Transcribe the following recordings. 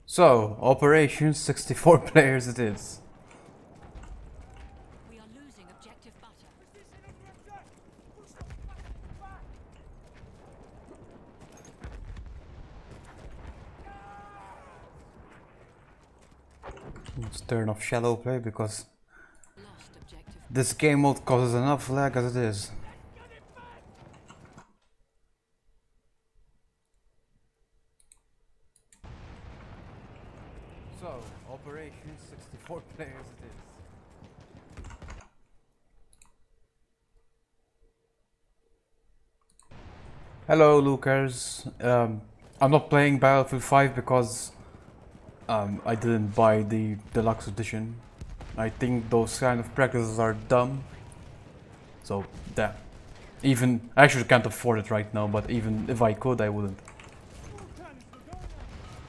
So, Operation 64 players it is. We are losing objective butter. Let's turn off shallow play because Lost objective. this game mode causes enough lag as it is. So, Operation 64 players it is. Hello, Lucas. I'm not playing Battlefield 5 because I didn't buy the deluxe edition. I think those kind of practices are dumb. So, that. Even I actually can't afford it right now, but even if I could, I wouldn't.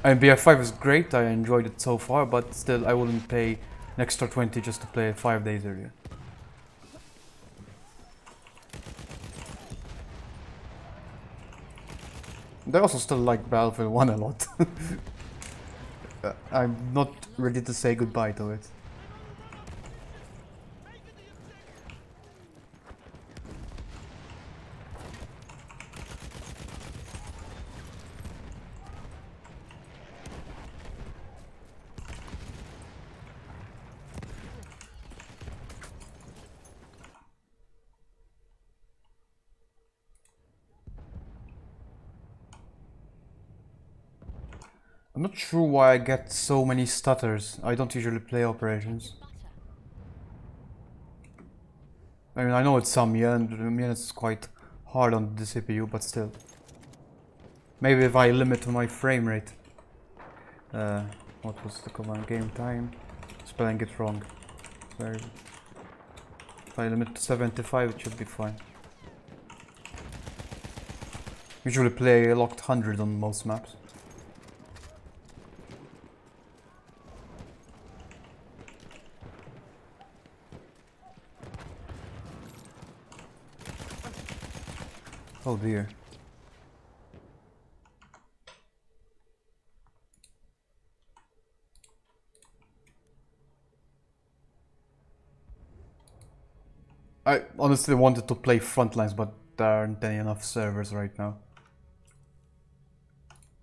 And BF5 is great, I enjoyed it so far, but still I wouldn't pay an extra 20 just to play it 5 days earlier. I also still like Battlefield 1 a lot. I'm not ready to say goodbye to it. I'm not sure why I get so many stutters. I don't usually play operations. I mean, I know it's some it's quite hard on the CPU, but still. Maybe if I limit my frame rate. What was the command? Game time. Spelling it wrong. Sorry. If I limit to 75, it should be fine. Usually play locked 100 on most maps. Oh dear. I honestly wanted to play Frontlines, but there aren't any enough servers right now.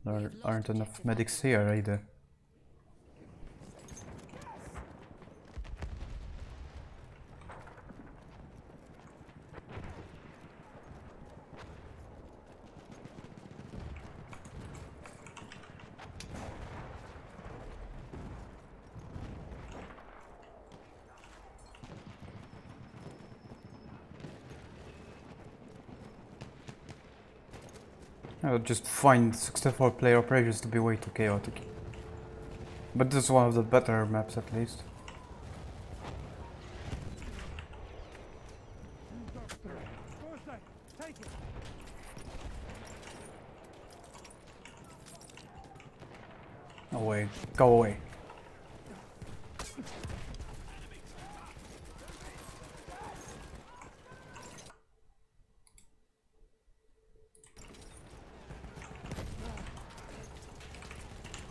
There aren't enough medics here either. I would just find 64 player operations to be way too chaotic. But this is one of the better maps at least. Away. Go away.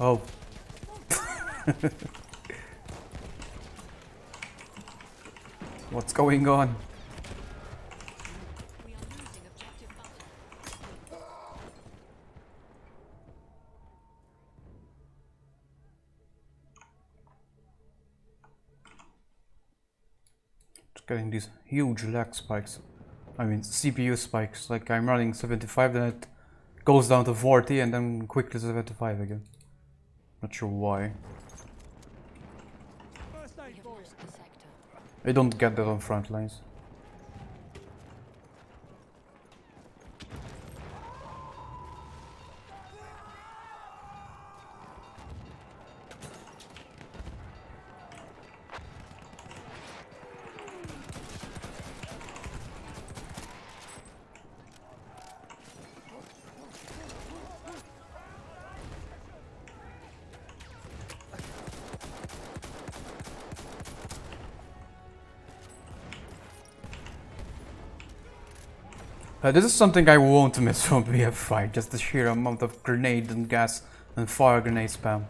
Oh. What's going on? We are losing objective butter. Just getting these huge lag spikes. I mean CPU spikes. Like I'm running 75, then it goes down to 40 and then quickly 75 again. Not sure why. We have lost the sector. I don't get that on front lines. This is something I won't miss from BF5, just the sheer amount of grenade and gas and fire grenade spam.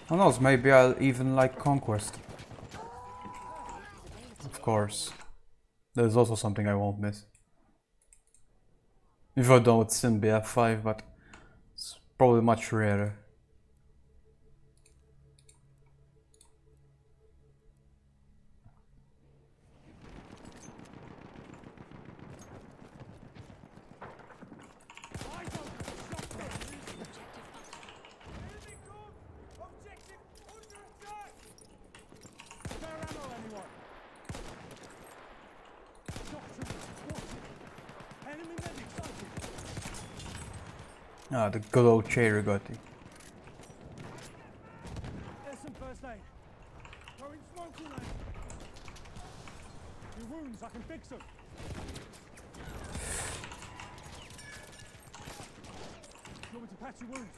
Who knows, maybe I'll even like Conquest. Of course. There's also something I won't miss. Even though it's in BF5, but it's probably much rarer. Ah, the good old Cherigoti. There's some first aid. Throwing smoke grenade. Your wounds, I can fix them. You want me to patch your wounds?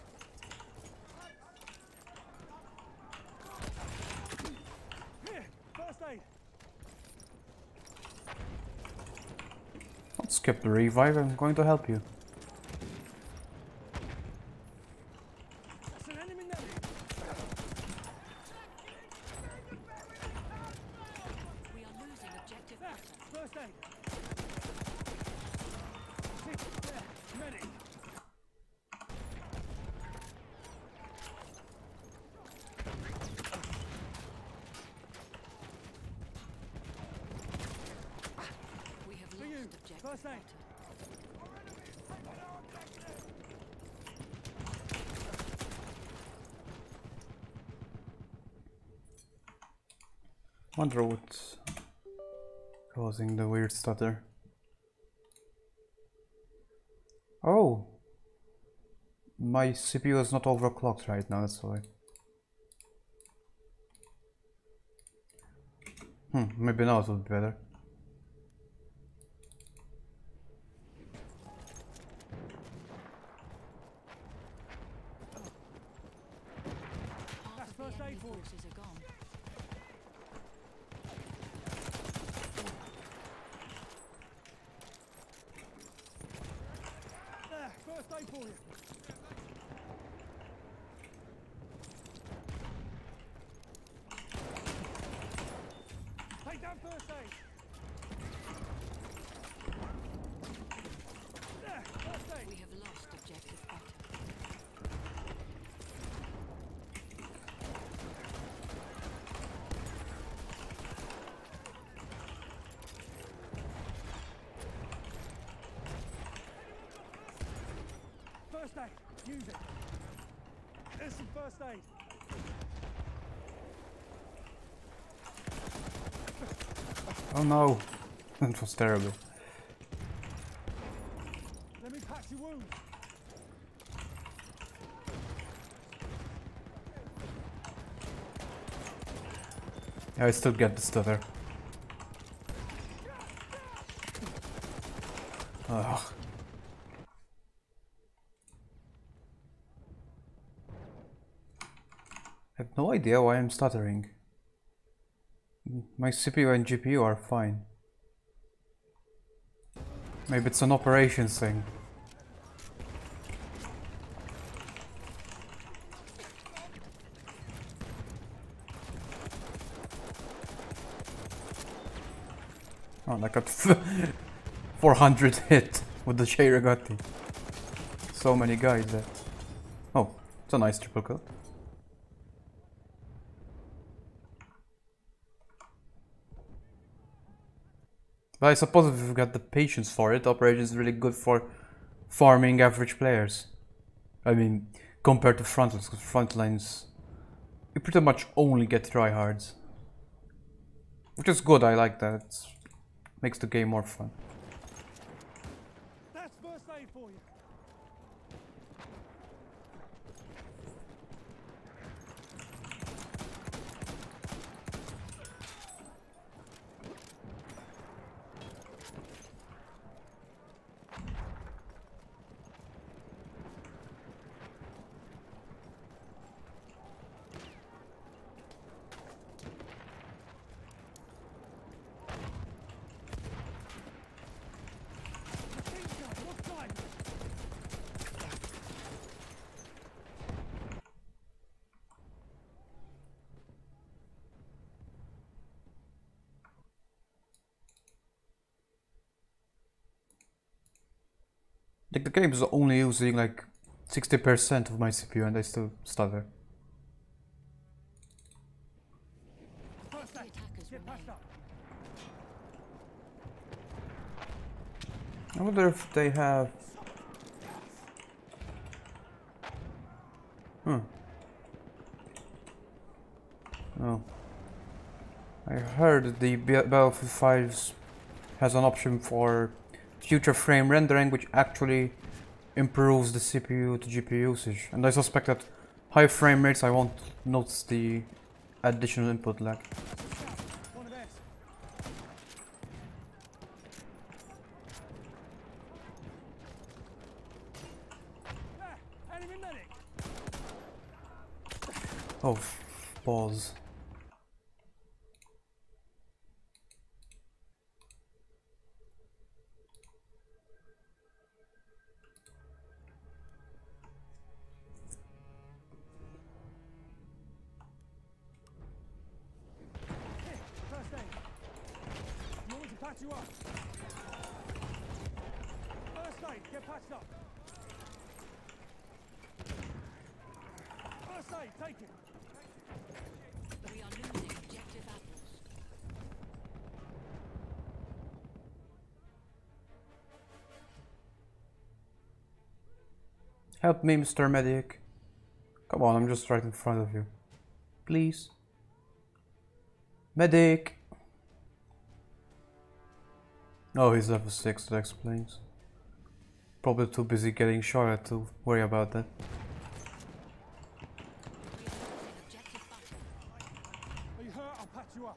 Here, first aid. Don't skip the revive, I'm going to help you. That's an enemy now. We are losing objective There, butter. first aid. Sit there, medic. We have For you, lost objective first aid. butter. Wonder what's causing the weird stutter. Oh! My CPU is not overclocked right now, that's why. Maybe now it will be better. Half That's of the first aid enemy for you. forces are gone. There, first aid for you. Take down first aid. There, first aid. We have lost objective butter. First aid, use it. There's some first aid. Oh no! That was terrible. Let me patch your wounds. Yeah, I still get the stutter. Ugh. I have no idea why I'm stuttering. My CPU and GPU are fine. Maybe it's an operations thing. Oh, I got 400 hit with the Cherigoti. So many guys there. Oh, it's a nice triple kill. But I suppose if you've got the patience for it, Operations is really good for farming average players. I mean, compared to frontlines, because frontlines you pretty much only get tryhards, which is good. I like that. It makes the game more fun. That's first aid for you. What time? Like the game is only using like 60% of my CPU and I still stutter. First aid. Attackers Get patched up. I wonder if they have... Oh. I heard the Battlefield 5 has an option for future frame rendering, which actually improves the CPU to GPU usage. And I suspect that high frame rates I won't notice the additional input lag. One of theirs. Ah, enemy medic. Oh, balls. Here, first aid. You want me to patch you up? First aid, get patched up. First aid, take it. We are losing objective apples. Help me, Mr. Medic. Come on, I'm just right in front of you. Please. Medic! Oh, he's level 6, that explains. Probably too busy getting shot at to worry about that. We are losing objective butter. Are you hurt? I'll patch you up.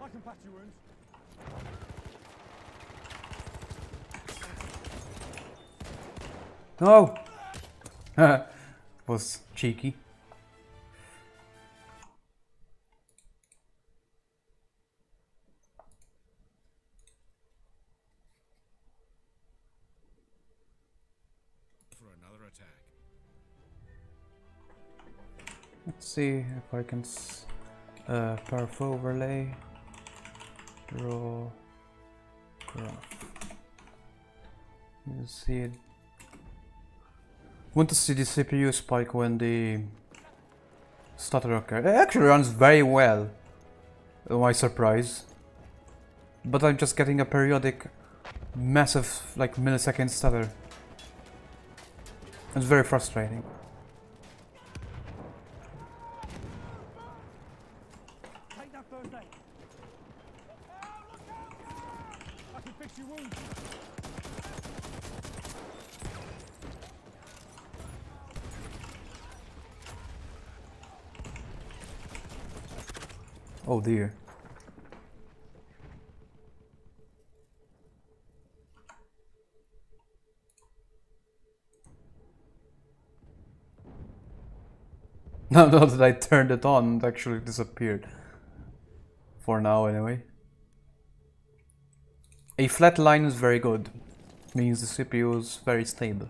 I can patch your wounds. No! Was cheeky. For another attack. Let's see if I can perf overlay. Draw graph. Let's see it. Want to see the CPU spike when the stutter occurs. It actually runs very well, to my surprise. But I'm just getting a periodic, massive, like millisecond stutter. It's very frustrating. Take that first aid. I can fix your wounds. Oh dear. Now that I turned it on, it actually disappeared. For now, anyway. A flat line is very good. Means the CPU is very stable.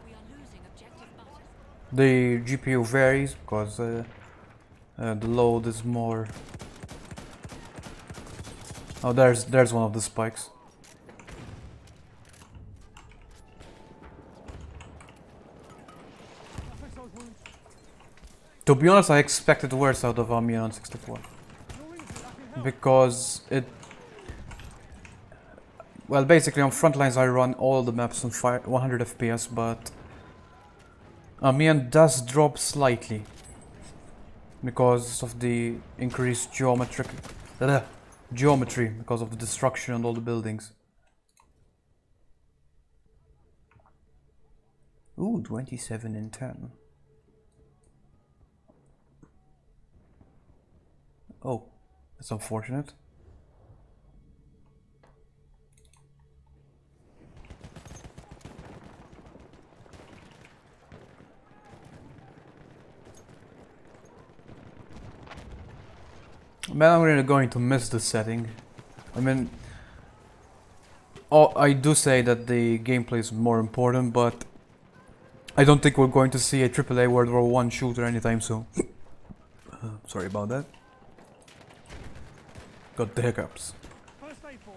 We are losing objective butter. The GPU varies because the load is more. Oh, there's one of the spikes. I'll fix those wounds. To be honest, I expected worse out of Amiens on 64. Because it... Well, basically on Frontlines I run all the maps on 100 FPS, but... Amiens does drop slightly. Because of the increased geometry, because of the destruction and all the buildings. Ooh, 27 in 10. Oh, that's unfortunate. Man, I'm really going to miss this setting. I mean, I do say that the gameplay is more important, but I don't think we're going to see a AAA World War I shooter anytime soon. Sorry about that. Got the hiccups. First aid for you.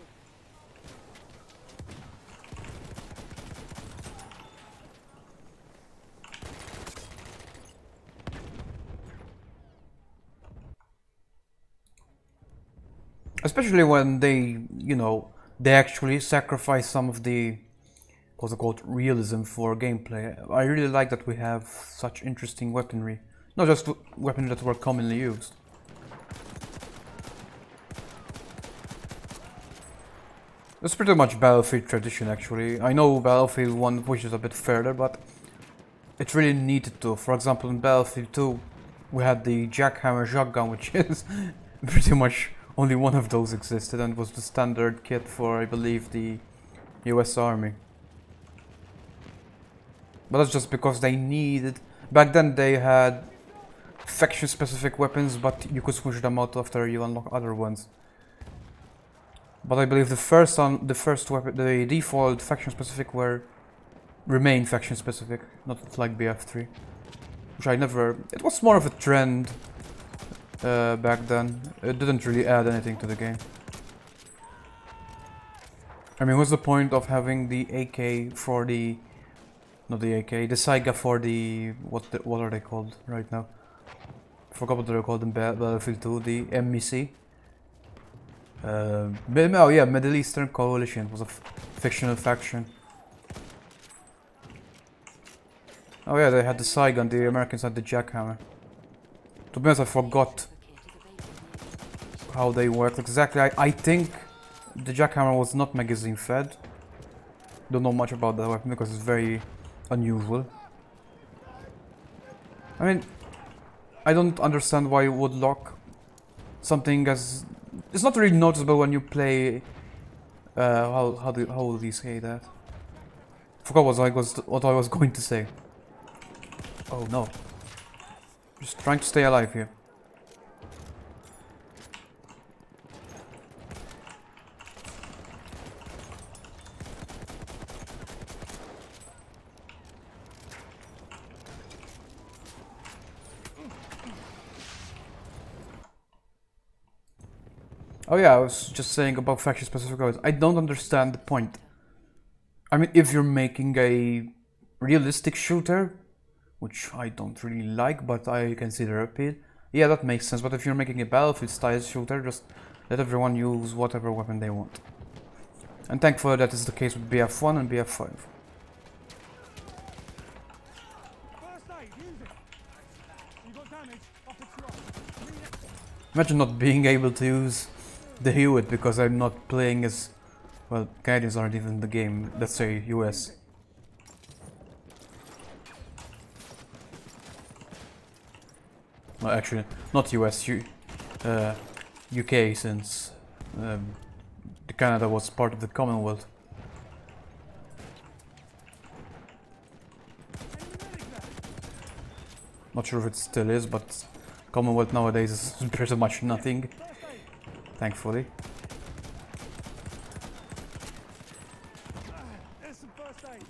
Especially when they, you know, they actually sacrifice some of the quote-unquote realism for gameplay. I really like that we have such interesting weaponry. Not just weaponry that were commonly used. That's pretty much Battlefield tradition actually. I know Battlefield 1 pushes a bit further, but it really needed to. For example, in Battlefield 2 we had the Jackhammer shotgun, which is pretty much only one of those existed and was the standard kit for, I believe, the US Army. But that's just because they needed... Back then they had faction-specific weapons, but you could switch them out after you unlock other ones. But I believe the first weapon, the default faction-specific remain faction-specific, not like BF3. Which I never... It was more of a trend back then. It didn't really add anything to the game. I mean, what's the point of having the AK for the... Not the AK, the Saiga for the... What are they called right now? Forgot what they're called in Battlefield 2, the MEC. Oh yeah, Middle Eastern Coalition was a fictional faction. Oh yeah, they had the Saiga and the Americans had the Jackhammer. To be honest, I forgot how they worked exactly. I think the Jackhammer was not magazine fed. Don't know much about that weapon because it's very unusual. I mean, I don't understand why you would lock something as... It's not really noticeable when you play... how would you say that? Forgot what I was going to say. Oh no. Just trying to stay alive here. Oh yeah, I was just saying about faction specific weapons. I don't understand the point. I mean, if you're making a realistic shooter, which I don't really like, but I consider appeal, yeah, that makes sense. But if you're making a Battlefield style shooter, just let everyone use whatever weapon they want. And thankfully that is the case with BF1 and BF5. First aid, use it. You got damage, I'll fix you up. Imagine not being able to use the Hewitt because I'm not playing as... Well, Canadians aren't even in the game, let's say US. Well, actually, not US, UK, since Canada was part of the Commonwealth. Not sure if it still is, but Commonwealth nowadays is pretty much nothing, thankfully. There's some first aid.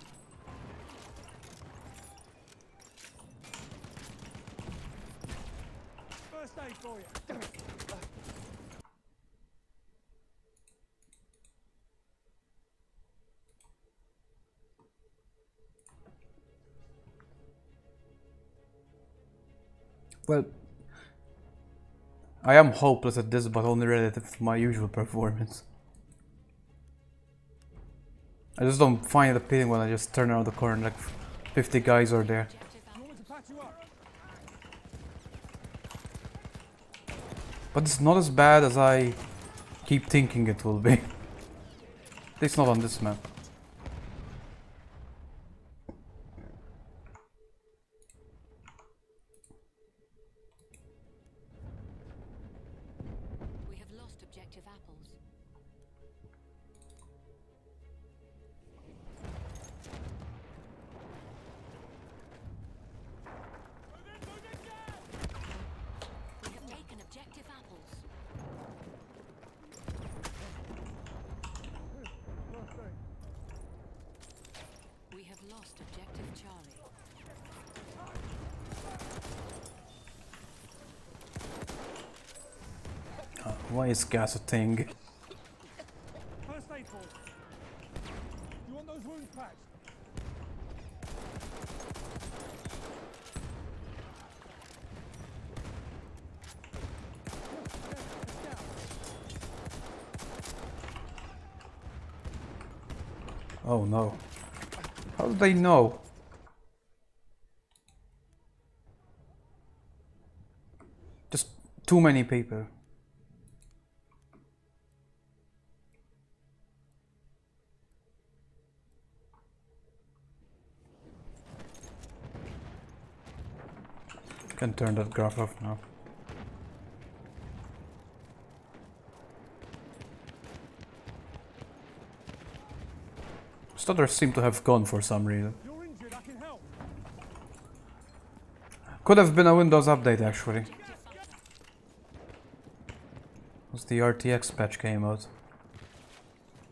First aid for you. Well, I am hopeless at this, but only relative to my usual performance. I just don't find it appealing when I just turn around the corner and like 50 guys are there. You want me to patch you up? But it's not as bad as I keep thinking it will be. At least not on this map. We have lost objective apples. We have taken objective apples. Birthday. We have lost objective Charlie. Why is gas a thing? First aid ball. You want those wounds patched? Oh no. How do they know? Just too many people. Can turn that graph off now. Stutters seem to have gone for some reason. If you're injured, I can help. Could have been a Windows update actually. Once the RTX patch came out.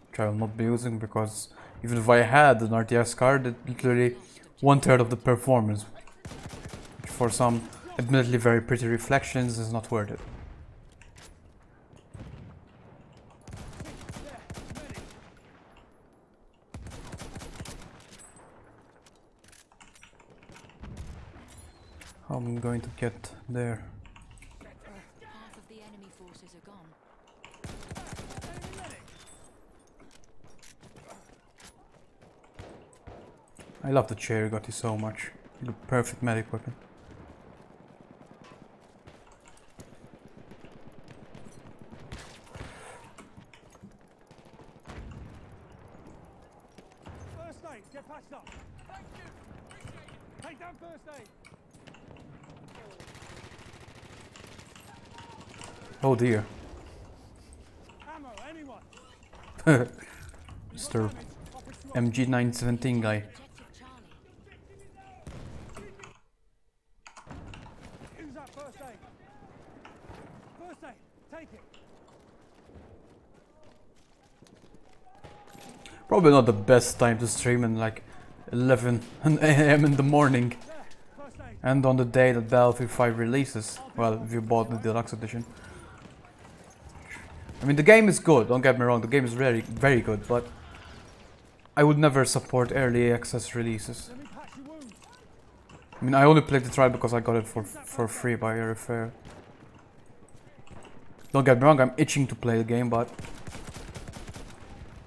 Which I will not be using because even if I had an RTX card, it's literally 1/3 of the performance. Which for some admittedly very pretty reflections is not worth it. How am I going to get there? Half of the enemy forces are gone. I love the Cherry-Gotti so much. The perfect medic weapon. First aid, get patched up. Thank you. Take down first aid. Oh dear. Ammo, anyone? Mr. MG917 guy. Objective Charlie. Use that first aid. First aid, take it. Probably not the best time to stream in like 11 AM in the morning. There, first aid. And on the day that Battlefield 5 releases. Well, if you bought the deluxe edition. I mean, the game is good, don't get me wrong, the game is very, very good, but I would never support early access releases. Let me patch your wounds. I mean, I only played the trial because I got it for free by a refer. Don't get me wrong, I'm itching to play the game, but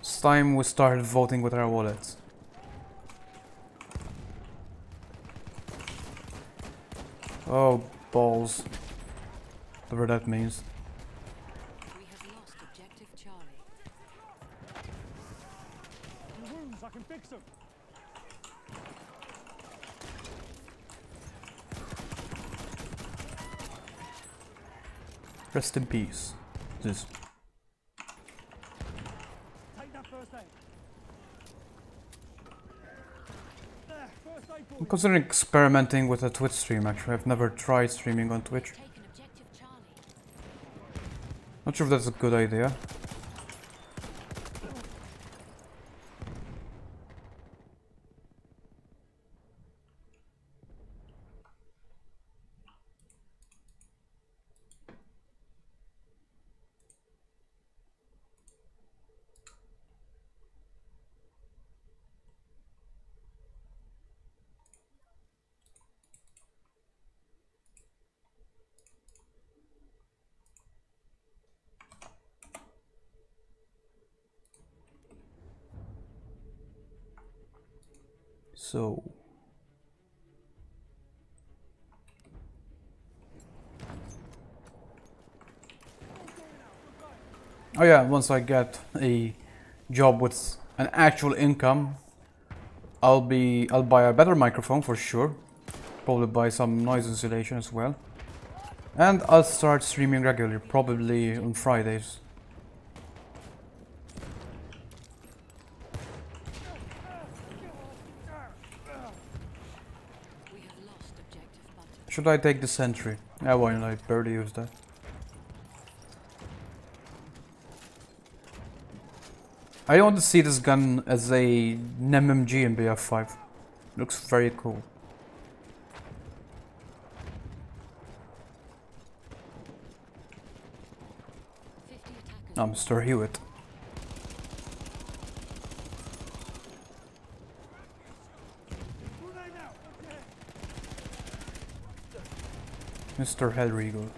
it's time we started voting with our wallets. Oh, balls. Whatever that means. We have lost objective Charlie. Your wounds, I can fix them. Rest in peace. This. Take that first aid. There, first aid for I'm you. considering experimenting with a Twitch stream actually. I've never tried streaming on Twitch. Taken objective Charlie. Not sure if that's a good idea. So oh yeah, once I get a job with an actual income, I'll buy a better microphone for sure. Probably buy some noise insulation as well. And I'll start streaming regularly, probably on Fridays. We have lost objective butter. Should I take the sentry? Yeah, why not? I barely use that. I want to see this gun as a NMMG in BF5. Looks very cool. 50 attackers. I'm Mr. Hewitt. Grenade out. Okay. Mr. Hellregal.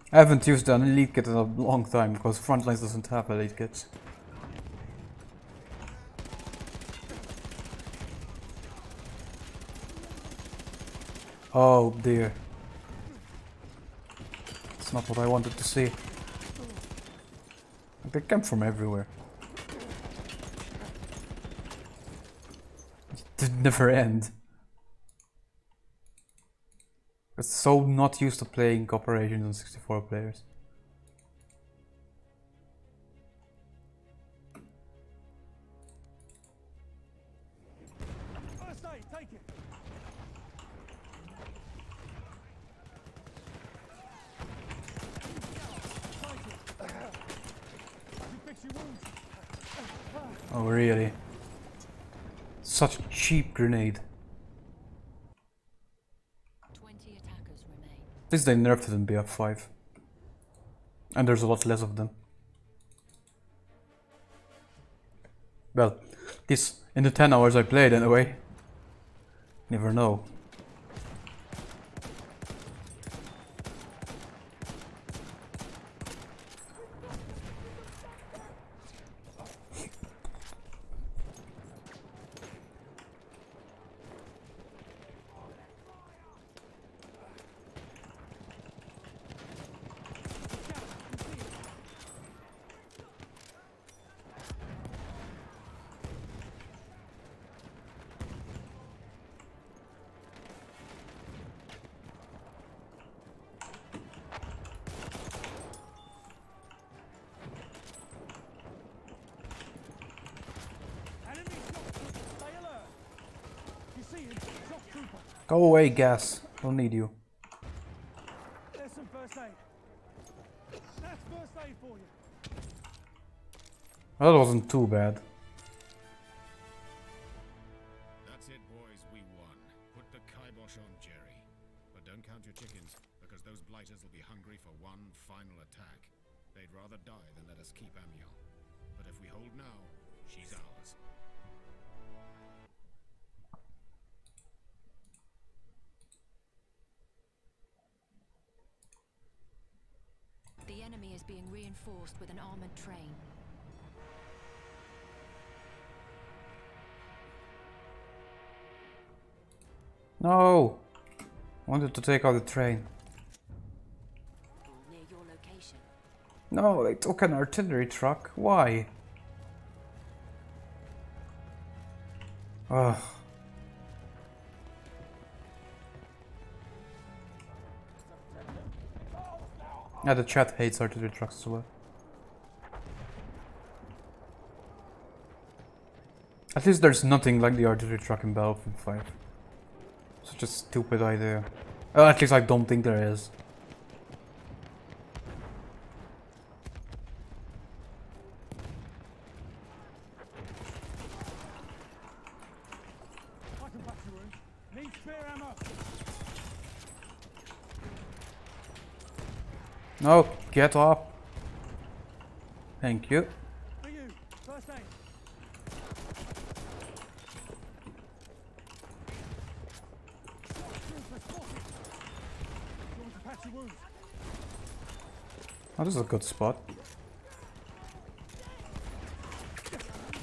I haven't used an elite kit in a long time because Frontlines doesn't have elite kits. Oh dear. That's not what I wanted to see. They come from everywhere. It did never end. It's so not used to playing operations on 64 players. First aid, take it. You fix your wounds. Oh really? Such a cheap grenade. 20 attackers remain. At least they nerfed it in BF5. And there's a lot less of them. Well, this in the 10 hours I played anyway. Never know. Enemy shock trooper. Stay alert. You see him? Shock trooper. Go away, gas. Don't need you. There's some first aid. That's first aid for you. Well, that wasn't too bad. That's it, boys. We won. Put the kibosh on Jerry. But don't count your chickens, because those blighters will be hungry for one final attack. They'd rather die than let us keep Amiel. But if we hold now, she's ours. The enemy is being reinforced with an armored train. No! I wanted to take out the train. Near your location. No, they took an artillery truck. Why? Ugh. Yeah, the chat hates artillery trucks as well. At least there's nothing like the artillery truck in Battlefield 5. Such a stupid idea. At least I don't think there is. I can patch your wounds. Need spare ammo. No, get up. Thank you. For you. First aid. Shock trooper spotted. You want to patch your wounds? Oh, this is a good spot.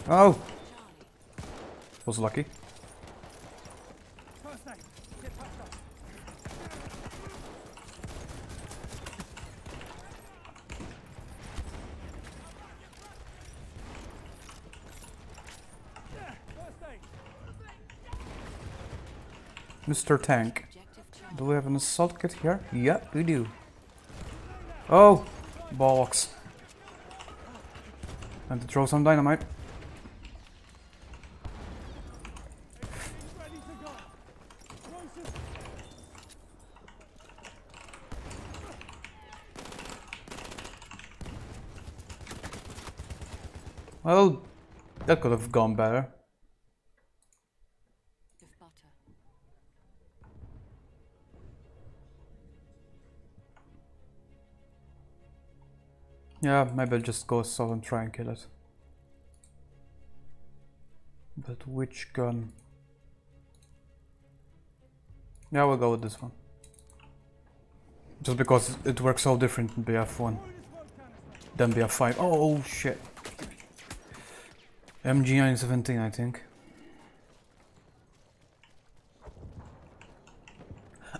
Oh! Was lucky. First aid. Get patched up. First aid. Mr. Tank. Objective Charlie. Do we have an assault kit here? Yeah, we do. Oh! Bollocks. Time to throw some dynamite. Ready to go. Explosive. Well, that could have gone better. Of butter. Yeah, maybe I'll just go assault and try and kill it. But which gun? Yeah, we'll go with this one. Just because it works so different in BF1 than BF5. Oh shit. MG917, I think.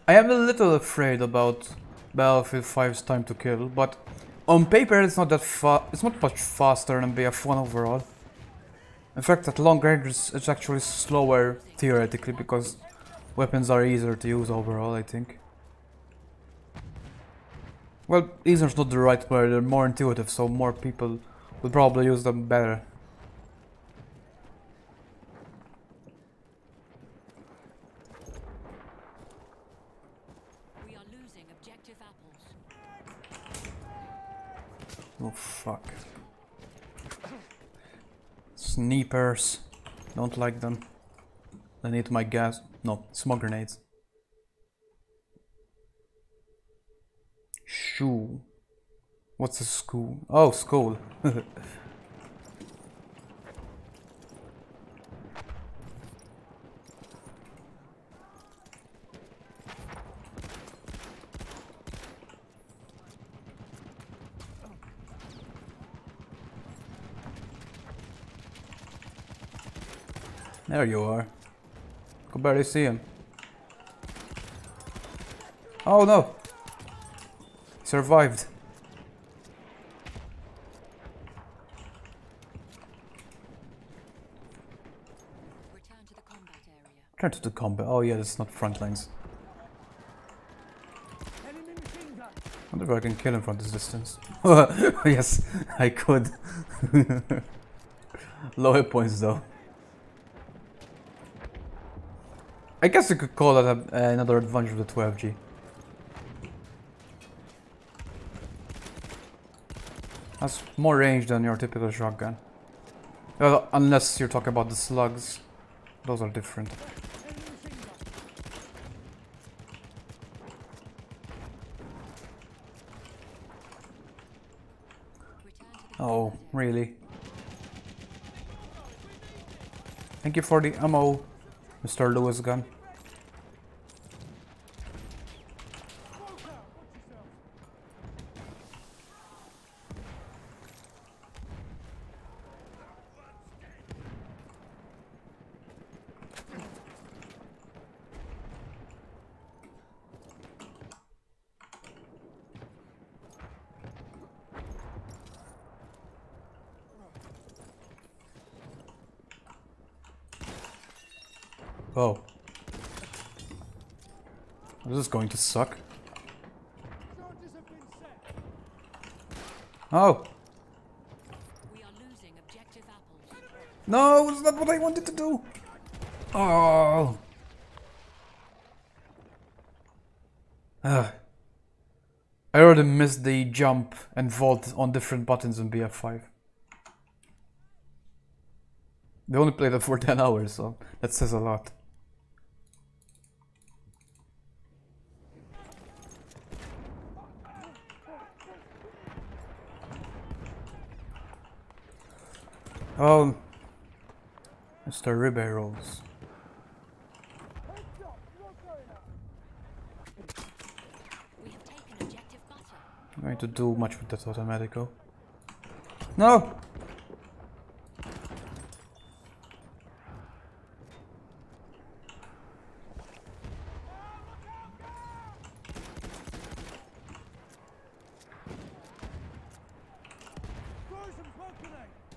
I am a little afraid about Battlefield 5's time to kill, but on paper it's not that it's not much faster than BF1 overall. In fact, at long range it's actually slower theoretically because weapons are easier to use overall, I think. Well, easier is not the right word, they're more intuitive, so more people will probably use them better. We are losing objective apples. Oh fuck. Snipers. Don't like them. I need my gas. No, smoke grenades. Shoe. What's a school? Oh, school. There you are. Could barely see him. Oh no! Survived. Return to the combat area. Turn to the combat. Oh yeah, that's not front lines. Enemy machine gun. I wonder if I can kill him from this distance. Yes, I could. Low hit points though. I guess you could call that another advantage of the 12G. Has more range than your typical shotgun. Well, unless you're talking about the slugs. Those are different. Enemy machine gun. Return to the Oh, combat area. really? Thank you for the ammo, Mr. Lewis gun. Smoke out. Watch yourself. Oh. This is going to suck. Charges have been set. Oh! We are losing objective apples. No, it's not what I wanted to do! Oh! I already missed the jump and vault on different buttons in BF5. They only played it for 10 hours, so that says a lot. Oh, Mr. Ribeiros. We have taken objective butter. going to do much with that automatico. No!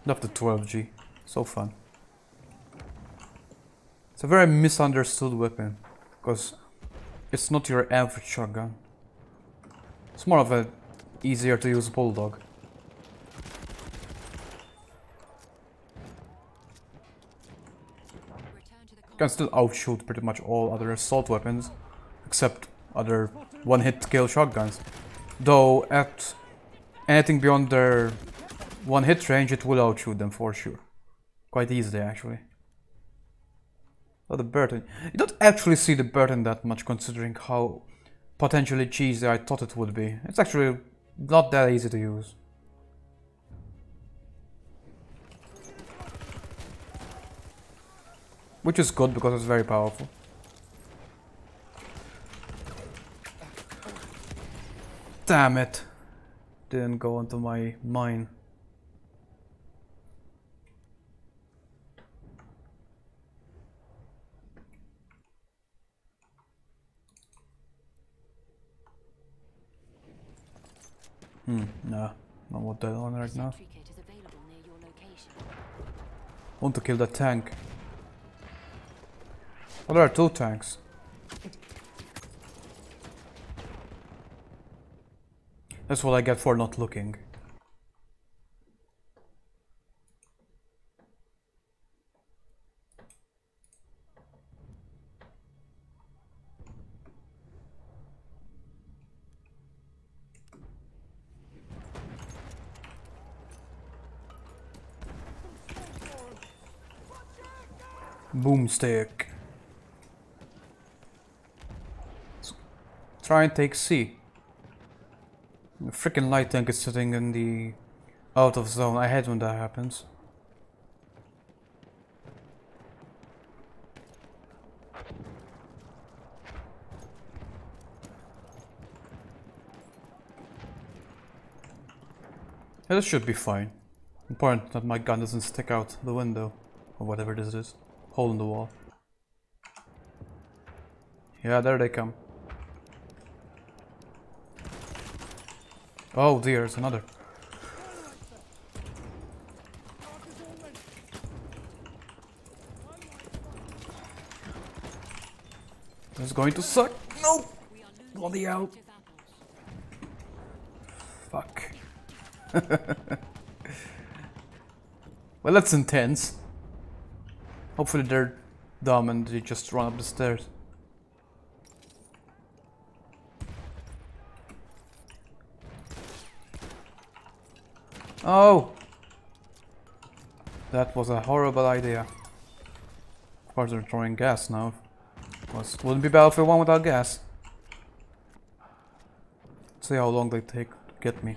Love the 12G. So fun. It's a very misunderstood weapon, because it's not your average shotgun. It's more of a easier to use bulldog. You can still outshoot pretty much all other assault weapons, except other one-hit kill shotguns. Though at anything beyond their one-hit range, it will outshoot them for sure. Quite easily, actually. Oh, the Burton. You don't actually see the Burton that much, considering how potentially cheesy I thought it would be. It's actually not that easy to use. Which is good, because it's very powerful. Damn it. Didn't go into my mine. Nah, not what that on right now. Want to kill that tank. Oh, there are 2 tanks. That's what I get for not looking. Boomstick. Let's try and take C. The freaking light tank is sitting in the out of zone. I hate when that happens. Yeah, this should be fine. Important that my gun doesn't stick out the window, or whatever this is. Hole in the wall. Yeah, there they come. Oh dear, there's another. This is going to suck. No! Bloody hell. Fuck. Well, that's intense. Hopefully they're dumb and they just run up the stairs. Oh! That was a horrible idea. Of course they're throwing gas now. Wouldn't be Battlefield 1 without gas. Let's see how long they take to get me.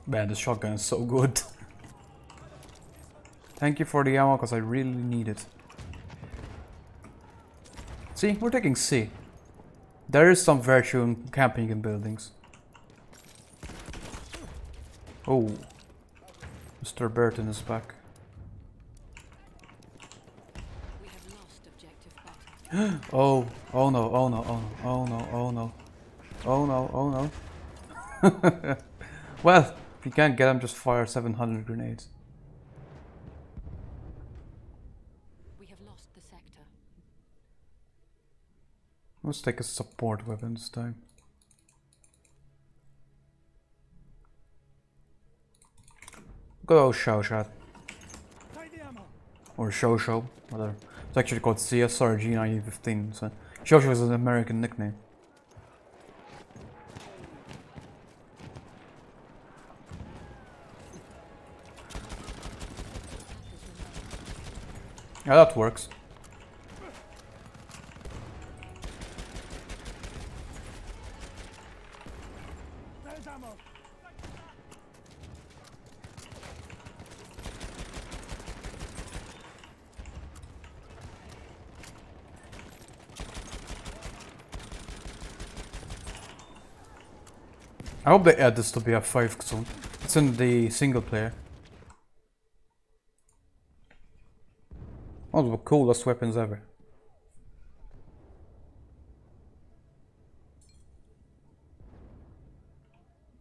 Man, the shotgun is so good. Thank you for the ammo, because I really need it. See, we're taking C. There is some virtue in camping in buildings. Oh, Mr. Burton is back. We have lost objective button. Oh, oh no, oh no, oh no, oh no, oh no. Oh no, oh no. Well, if you can't get them, just fire 700 grenades. We have lost the sector. Let's take a support weapon this time. Good old Show Shot. Or Show Show, whatever. It's actually called CSR G9015, so Show Show is an American nickname. Yeah, that works. I hope they add this to BF5 soon. It's in the single player. One of the coolest weapons ever.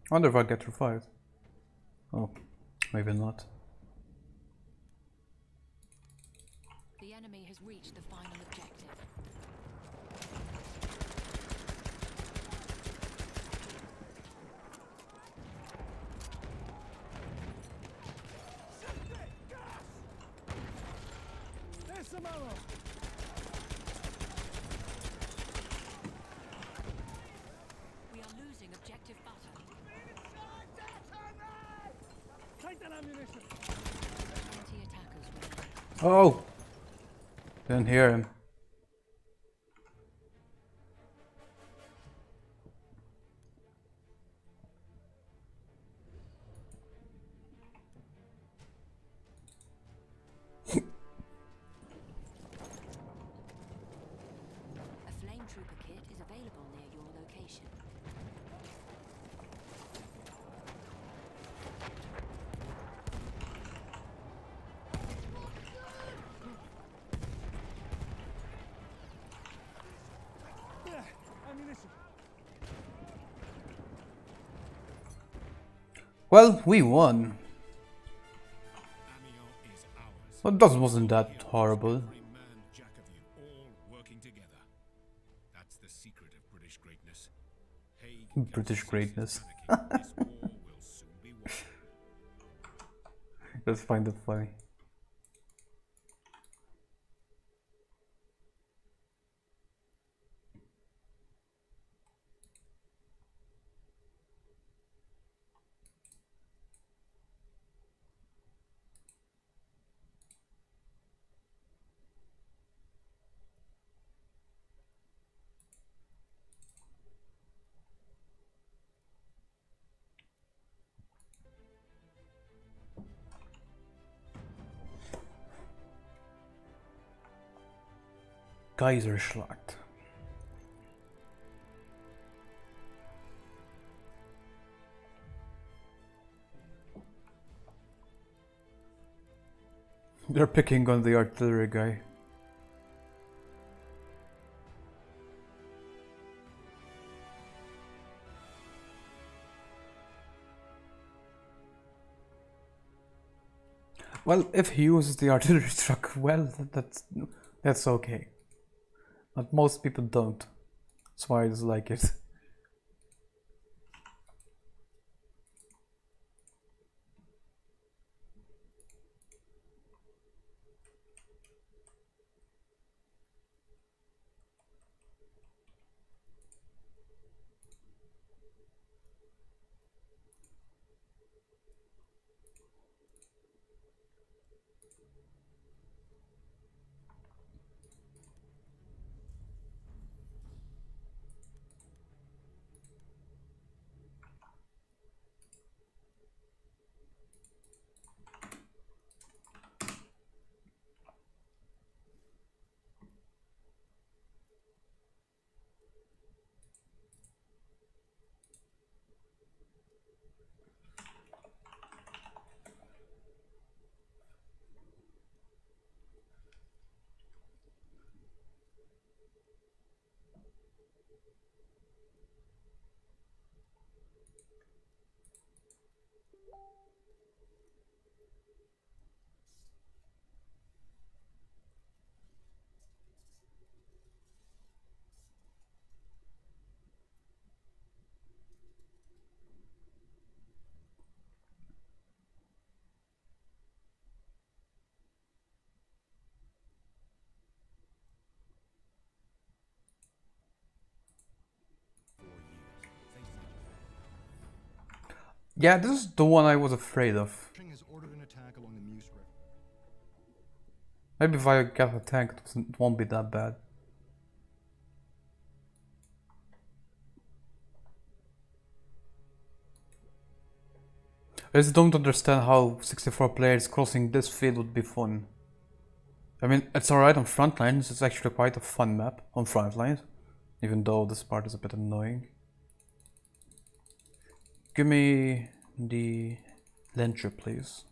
I wonder if I get revived. Oh, maybe not. The enemy has reached the final objective. There's some ammo. We are losing objective butter. Take that ammunition. 20 attackers remaining. Oh! Didn't hear him. A flame trooper kit is available near your location. There, ammunition. Well, we won. Amiens is ours. But that wasn't that horrible. Every man jack of you, all working together. That's the secret of British greatness. Haig British greatness. panicking. This war will soon be won. Just find it funny. Kaiserschlacht. They're picking on the artillery guy. Well, if he uses the artillery truck well, that's okay. But most people don't. That's why I dislike it. Yeah, this is the one I was afraid of. Has ordered an attack along the Meuse River. Maybe if I get a tank, it won't be that bad. I just don't understand how 64 players crossing this field would be fun. I mean, it's alright on Frontlines, it's actually quite a fun map on Frontlines, even though this part is a bit annoying. Give me the land chip, please.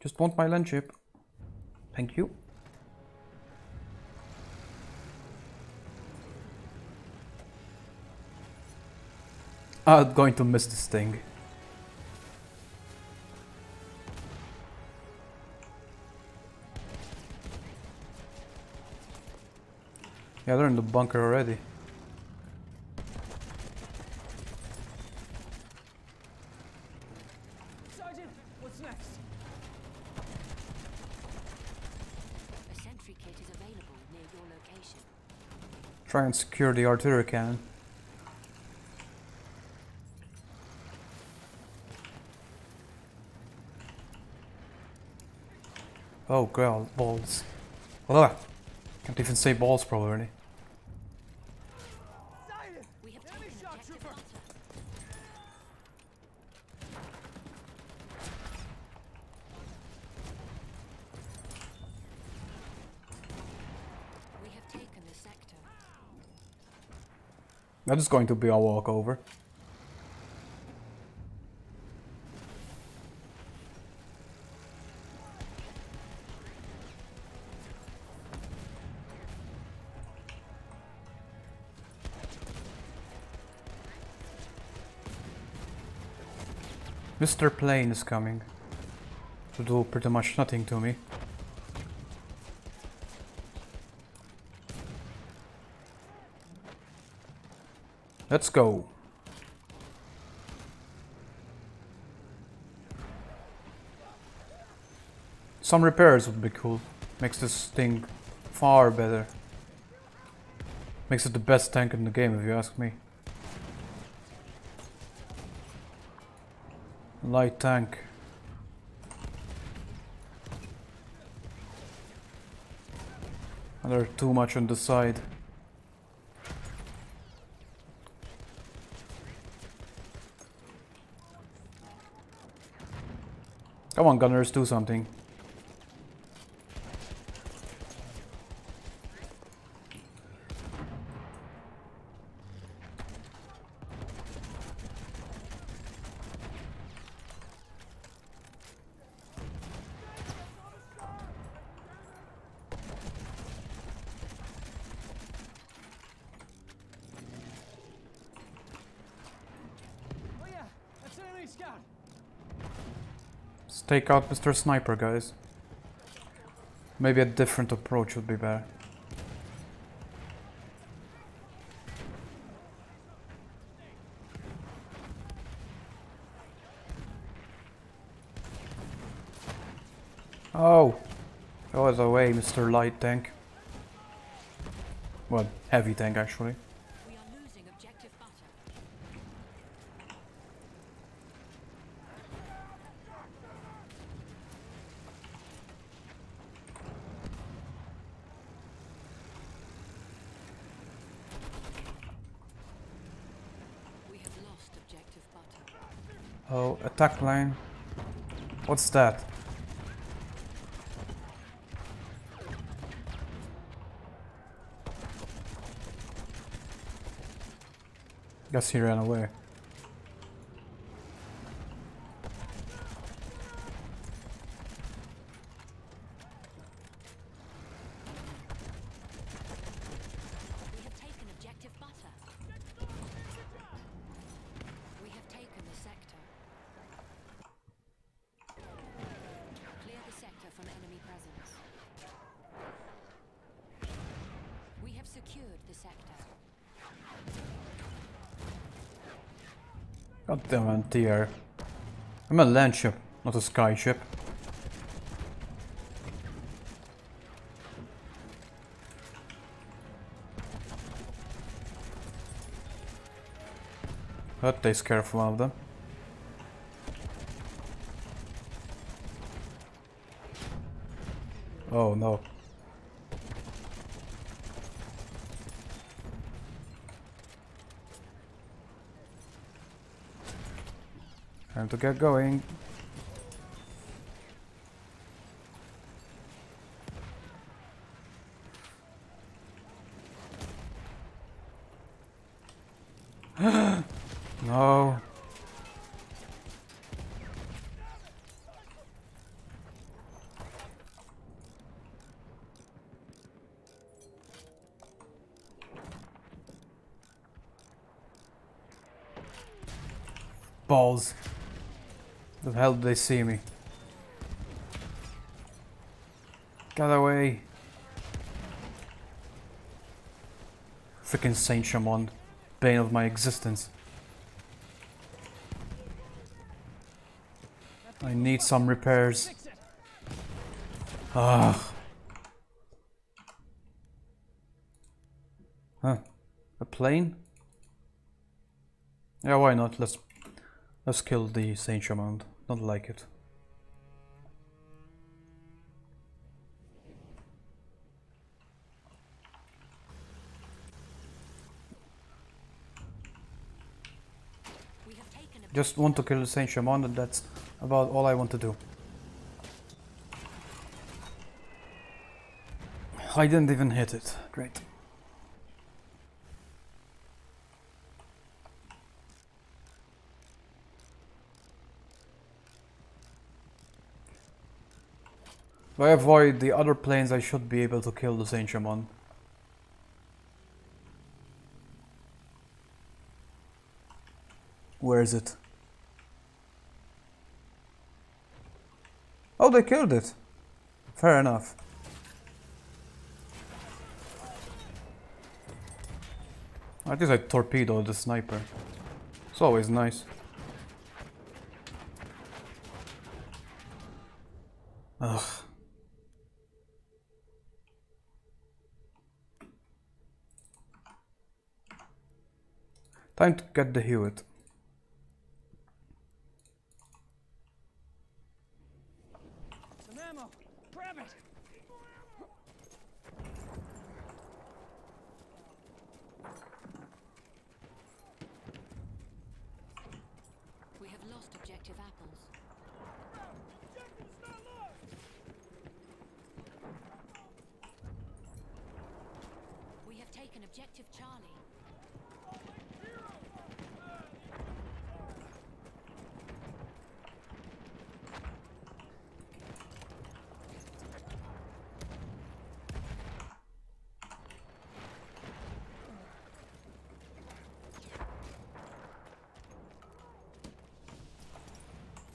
Just want my land chip. Thank you. I'm going to miss this thing. Yeah, they're in the bunker already. Sergeant, what's next? A sentry kit is available near your location. Try and secure the artillery cannon. Oh god, balls. Ugh. Can't even say balls properly. Silent! We have Enemy taken shot objective trooper! butter. We have taken the sector. That is going to be a walkover. Mr. Plane is coming to do pretty much nothing to me. Let's go. Some repairs would be cool. Makes this thing far better. Makes it the best tank in the game if you ask me. Light tank. And they're too much on the side. Come on, gunners, do something. Oh yeah, that's an enemy scout! Let's take out Mr. Sniper, guys. Maybe a different approach would be better. Oh! Go away, Mr. Light Tank. Well, heavy tank actually. We are losing objective butter. We have lost objective butter. Oh, attack line. What's that? Guess he ran away. We have taken objective butter. We have taken the sector. Clear the sector from enemy presence. We have secured the sector. Goddamn anti-air. I'm a land ship, not a sky ship. That takes care of one of them. Oh no. Time to get going. balls. The hell did they see me? Get away. Freaking Saint Chamond. Bane of my existence. I need some repairs. Ah. Huh. A plane? Yeah, why not? Let's kill the Saint Chamond. Don't like it. We have taken a Just want to kill the Saint Chamond, and that's about all I want to do. I didn't even hit it. Great. If I avoid the other planes, I should be able to kill the Saint Chamond. Where is it? Oh, they killed it. Fair enough. At least I torpedoed the sniper. It's always nice. Ugh. Time to get the Hewitt. Some ammo. Grab it. We have lost objective apples. Objective's not lost. We have taken objective Charlie.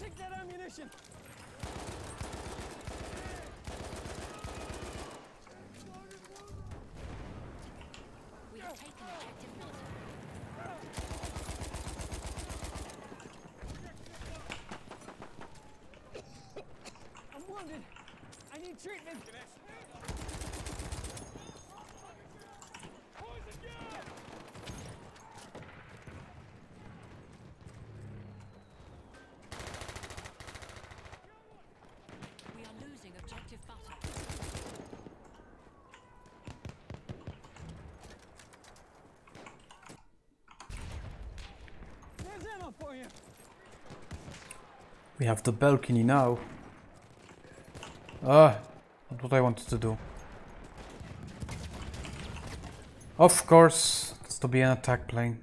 Take that ammunition. We have taken objective Malta. I'm wounded. I need treatment. Poison gas! We are losing objective butter. There's ammo for you. We have the balcony now. Ah, that's what I wanted to do. Of course, it's to be an attack plane.